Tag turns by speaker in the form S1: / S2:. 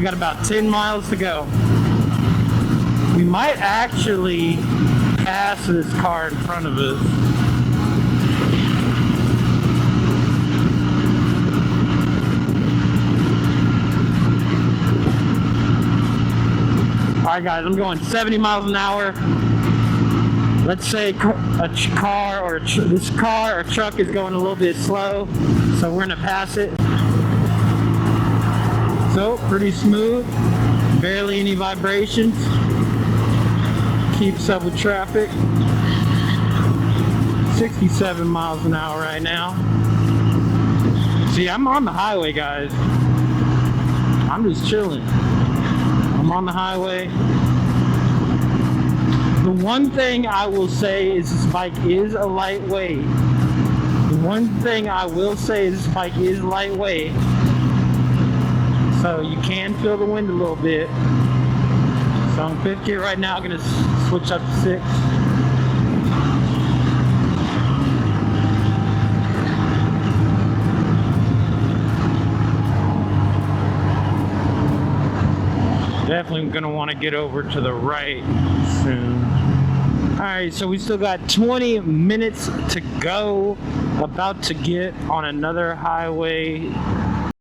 S1: got about 10 miles to go. We might actually pass this car in front of us. Alright guys, I'm going 70 miles an hour. Let's say this car or truck is going a little bit slow, so we're gonna pass it. So, pretty smooth, barely any vibrations. Keeps up with traffic. 67 miles an hour right now. See, I'm on the highway, guys. I'm just chilling. I'm on the highway. The one thing I will say is this bike is a lightweight. The one thing I will say is this bike is lightweight. So you can feel the wind a little bit. So I'm 5th gear right now, I'm gonna switch up to 6. Definitely gonna want to get over to the right soon. Alright, so we still got 20 minutes to go. About to get on another highway